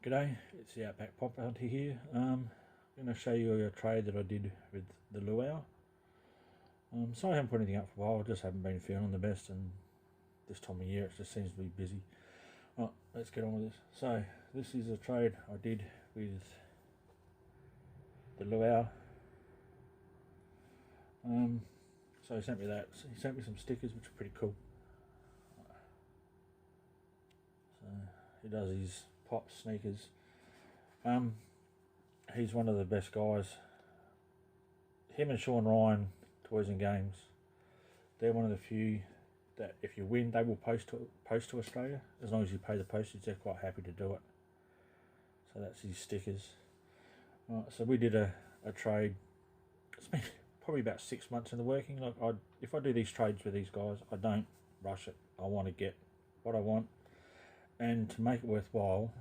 G'day, it's the Outback Pop Hunter here. I'm going to show you a trade that I did with the luau. So I haven't put anything up for a while, I just haven't been feeling the best, and this time of year it just seems to be busy. Right, let's get on with this. So this is a trade I did with the luau. So he sent me that. He sent me some stickers which are pretty cool. So he does his pop sneakers. He's one of the best guys. Him and Sean Ryan, Toys and Games, they're one of the few that if you win, they will post to Australia. As long as you pay the postage, they're quite happy to do it. So that's his stickers. Right, so we did a trade. It's been probably about 6 months in the working. Like if I do these trades with these guys, I don't rush it. I want to get what I want, and to make it worthwhile,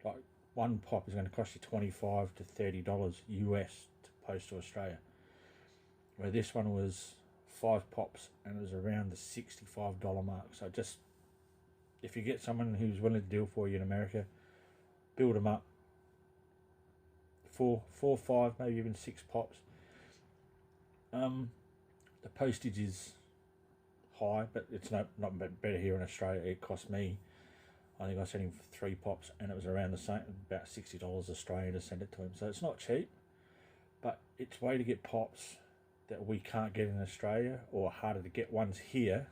like one pop is going to cost you $25 to $30 US to post to Australia. Where this one was 5 pops and it was around the $65 mark. So just, if you get someone who's willing to deal for you in America, build them up. 4, 5, maybe even 6 pops. The postage is high, but it's not better here in Australia. It cost me, I think I sent him 3 pops and it was around the same, about $60 Australian to send it to him. So it's not cheap, but it's a way to get pops that we can't get in Australia, or harder to get ones here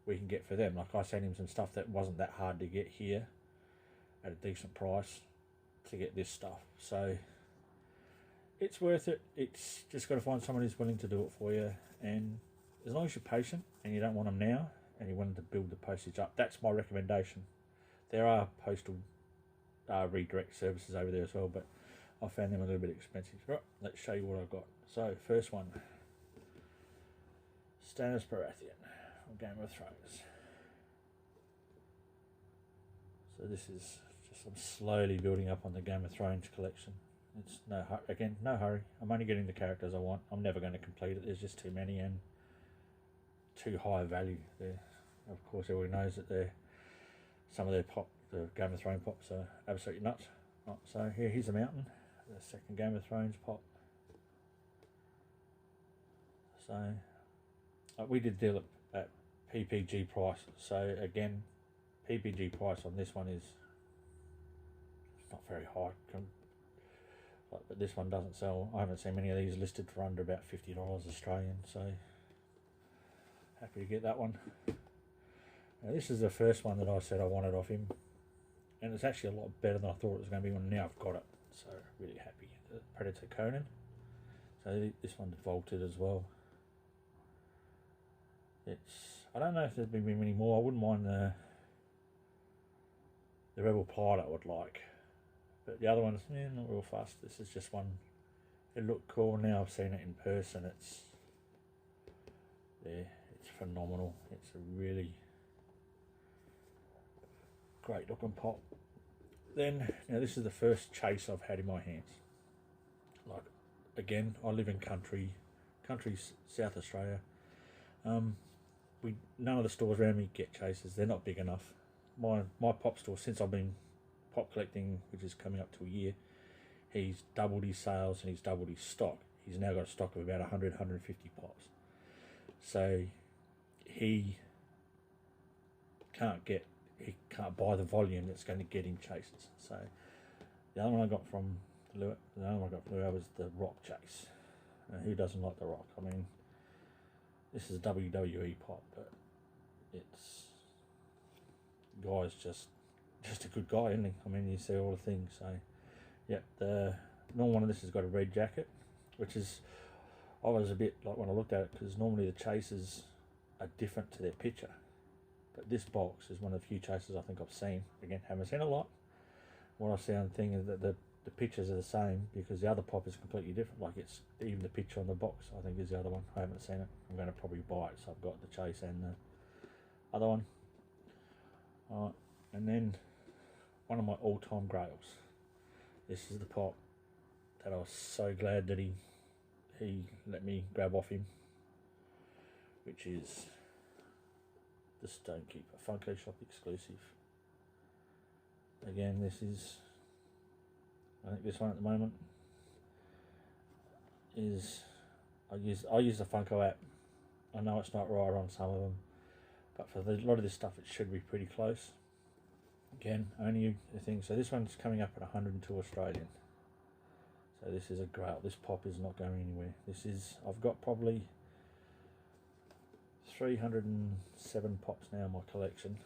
we can get for them. Like I sent him some stuff that wasn't that hard to get here at a decent price to get this stuff. So it's worth it. It's just got to find someone who's willing to do it for you, and as long as you're patient and you don't want them now and you're willing to build the postage up, that's my recommendation. There are postal redirect services over there as well, but I found them a little bit expensive. Right, let's show you what I've got. So first one, Stannis Baratheon from Game of Thrones. So this is just, I'm slowly building up on the Game of Thrones collection. It's no hurry. I'm only getting the characters I want. I'm never going to complete it. There's just too many and too high value there. Of course, everyone knows that some of their the Game of Thrones pops are absolutely nuts. Right, so here's a mountain, the second Game of Thrones pop. So we did deal at PPG price. So again, PPG price on this one is not very high. But this one doesn't sell. I haven't seen many of these listed for under about $50 Australian, so happy to get that one. Now this is the first one that I said I wanted off him, and it's actually a lot better than I thought it was going to be when now I've got it. So really happy. The Predator Conan. So this one's vaulted as well. I don't know if there'd be many more. I wouldn't mind the Rebel Pilot I would like. But the other one's not real fast. This is just one. It looked cool. Now I've seen it in person. It's phenomenal. It's a really great looking pop. Then now this is the first chase I've had in my hands. Like again, I live in country South Australia. None of the stores around me get chases. They're not big enough. My pop store, since I've been pop collecting, which is coming up to a year, he's doubled his sales and he's doubled his stock. He's now got a stock of about 150 pops. So he can't buy the volume that's going to get him chases. So the other one I got from Luau was the Rock chase. Now, who doesn't like the Rock? I mean, this is a WWE pop, but guy's just a good guy, isn't he? I mean, you see all the things. So yeah, the normal one of this has got a red jacket, which is, I was a bit like when I looked at it, because normally the chases are different to their picture, but this box is one of the few chases I think I've seen. Again, haven't seen a lot. What I see on the thing is that the pictures are the same, because the other pop is completely different. Like it's even the picture on the box I think is the other one. I haven't seen it. I'm going to probably buy it. So I've got the chase and the other one. Alright, and then one of my all-time grails. This is the pop that I was so glad that he let me grab off him, which is the Stonekeeper Funko Shop exclusive. again, this is, I think this one at the moment is, I use the Funko app. I know it's not right on some of them, but for a lot of this stuff it should be pretty close. Again, only a thing. So this one's coming up at 102 Australian. So this is a grail. This pop is not going anywhere. This is, I've got probably 307 pops now in my collection.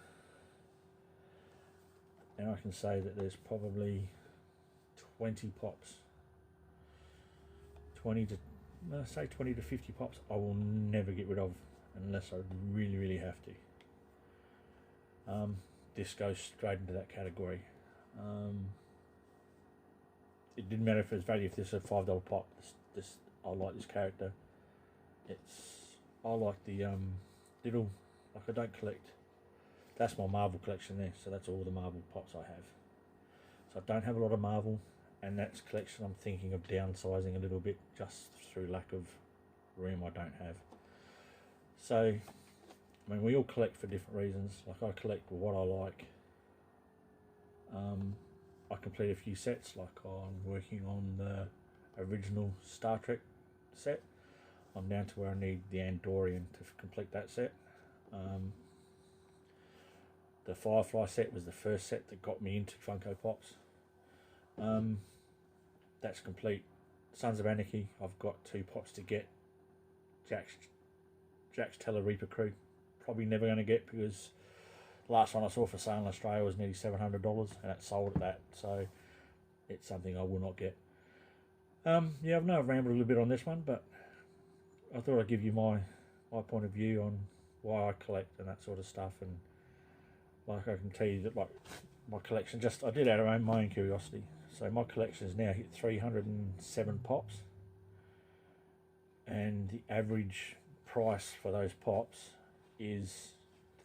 And I can say that there's probably 20 pops. 20 to 50 pops I will never get rid of unless I really, really have to. This goes straight into that category. It didn't matter if it's value. If this is a $5 pop, this I like this character. I like the little, like I don't collect. That's my Marvel collection there. So that's all the Marvel pops I have. So I don't have a lot of Marvel, and that's collection I'm thinking of downsizing a little bit just through lack of room I don't have. So, I mean, we all collect for different reasons. Like I collect what I like. I complete a few sets, like I'm working on the original Star Trek set. I'm down to where I need the Andorian to complete that set. The Firefly set was the first set that got me into Funko Pops. That's complete. Sons of Anarchy, I've got 2 pops to get. Jack's Teller Reaper Crew, probably never going to get, because last one I saw for sale in Australia was nearly $700 and it sold at that, so it's something I will not get. Yeah, I've rambled a little bit on this one, but I thought I'd give you my point of view on why I collect and that sort of stuff. And like I can tell you that, like, my collection, just I did out of my own curiosity. So my collection has now hit 307 pops, and the average price for those pops is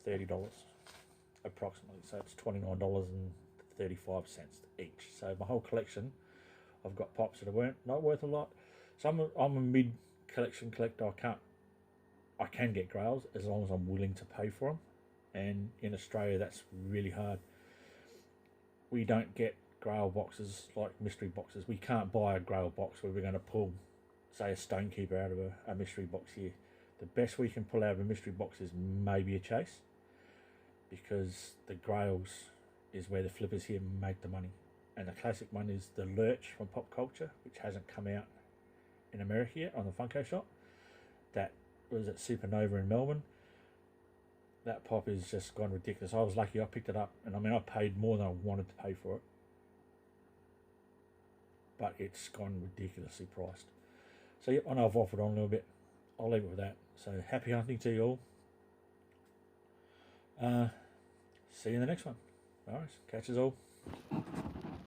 $30 approximately. So it's $29.35 each. So my whole collection, I've got pops that are not worth a lot. So I'm a mid collection collector. I can get grails as long as I'm willing to pay for them, and in Australia that's really hard. We don't get grail boxes like mystery boxes. We can't buy a grail box where we're going to pull, say, a Stonekeeper out of a mystery box here. The best we can pull out of a mystery box is maybe a chase, because the grails is where the flippers here make the money. And the classic one is the Lurch from Pop Culture, which hasn't come out in America yet on the Funko shop. That was at Supernova in Melbourne. That pop is just gone ridiculous. I was lucky I picked it up, and I mean I paid more than I wanted to pay for it, but it's gone ridiculously priced. So yep, I know I've waffled on a little bit. I'll leave it with that. So happy hunting to you all. See you in the next one. Alright, catch us all.